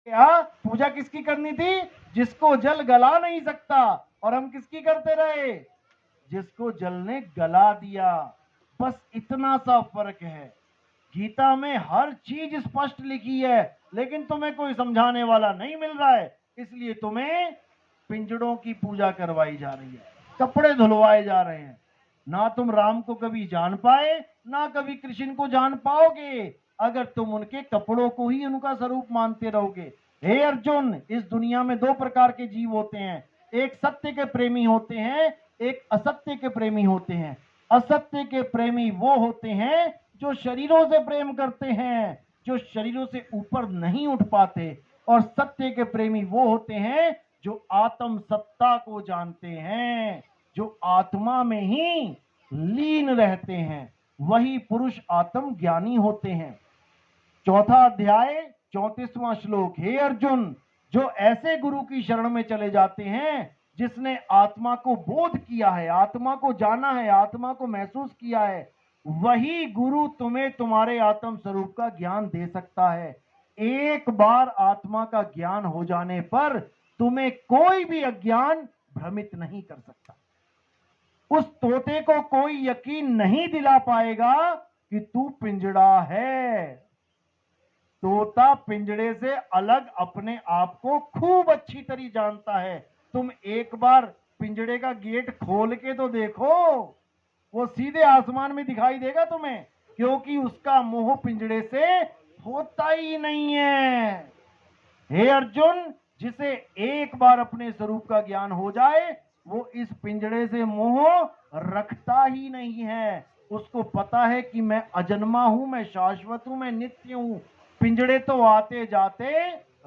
क्या पूजा किसकी करनी थी? जिसको जल गला नहीं सकता। और हम किसकी करते रहे? जिसको जल ने गला दिया। बस इतना सा फर्क है। गीता में हर चीज स्पष्ट लिखी है, लेकिन तुम्हें कोई समझाने वाला नहीं मिल रहा है, इसलिए तुम्हें पिंजड़ों की पूजा करवाई जा रही है, कपड़े धुलवाए जा रहे हैं। ना तुम राम को कभी जान पाए, ना कभी कृष्ण को जान पाओगे, अगर तुम उनके कपड़ों को ही उनका स्वरूप मानते रहोगे। हे अर्जुन, इस दुनिया में दो प्रकार के जीव होते हैं, एक सत्य के प्रेमी होते हैं, एक असत्य के प्रेमी होते हैं। असत्य के प्रेमी वो होते हैं जो शरीरों से प्रेम करते हैं, जो शरीरों से ऊपर नहीं उठ पाते। और सत्य के प्रेमी वो होते हैं जो आत्म सत्ता को जानते हैं, जो आत्मा में ही लीन रहते हैं। वही पुरुष आत्म ज्ञानी होते हैं। चौथा अध्याय 34वां श्लोक। हे अर्जुन, जो ऐसे गुरु की शरण में चले जाते हैं जिसने आत्मा को बोध किया है, आत्मा को जाना है, आत्मा को महसूस किया है, वही गुरु तुम्हें तुम्हारे आत्म स्वरूप का ज्ञान दे सकता है। एक बार आत्मा का ज्ञान हो जाने पर तुम्हें कोई भी अज्ञान भ्रमित नहीं कर सकता। उस तोते को कोई यकीन नहीं दिला पाएगा कि तू पिंजड़ा है। तोता पिंजड़े से अलग अपने आप को खूब अच्छी तरह जानता है। तुम एक बार पिंजड़े का गेट खोल के तो देखो, वो सीधे आसमान में दिखाई देगा तुम्हें, क्योंकि उसका मोह पिंजड़े से होता ही नहीं है। हे अर्जुन, जिसे एक बार अपने स्वरूप का ज्ञान हो जाए, वो इस पिंजड़े से मोह रखता ही नहीं है। उसको पता है कि मैं अजन्मा हूं, मैं शाश्वत हूं, मैं नित्य हूं। पिंजड़े तो आते जाते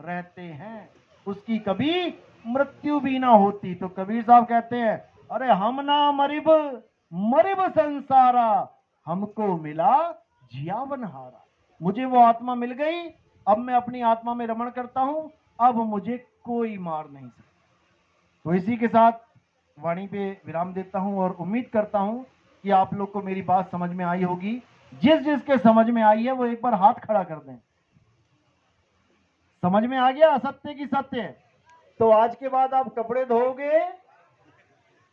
रहते हैं, उसकी कभी मृत्यु भी ना होती। तो कबीर साहब कहते हैं, अरे हम ना मरिब मरिब संसारा, हमको मिला जियावन हारा। मुझे वो आत्मा मिल गई, अब मैं अपनी आत्मा में रमण करता हूं, अब मुझे कोई मार नहीं सकता। तो इसी के साथ वाणी पे विराम देता हूं और उम्मीद करता हूं कि आप लोग को मेरी बात समझ में आई होगी। जिस जिसके समझ में आई है वो एक बार हाथ खड़ा कर दें। समझ में आ गया असत्य की सत्य? तो आज के बाद आप कपड़े धोगे,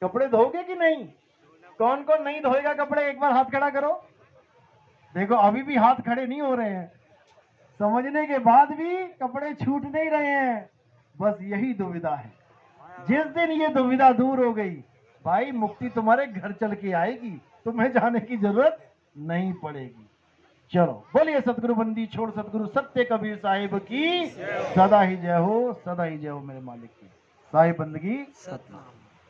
कपड़े धोगे कि नहीं? कौन कौन नहीं धोएगा कपड़े, एक बार हाथ खड़ा करो। देखो अभी भी हाथ खड़े नहीं हो रहे हैं, समझने के बाद भी कपड़े छूट नहीं रहे हैं। बस यही दुविधा है। जिस दिन ये दुविधा दूर हो गई, भाई मुक्ति तुम्हारे घर चल के आएगी, तुम्हें जाने की जरूरत नहीं पड़ेगी। चलो बोलिए सतगुरु बंदी छोड़ सतगुरु सत्य कबीर साहिब की सदा ही जय हो, सदा ही जय हो मेरे मालिक की। साहिब बंदगी सतनाम।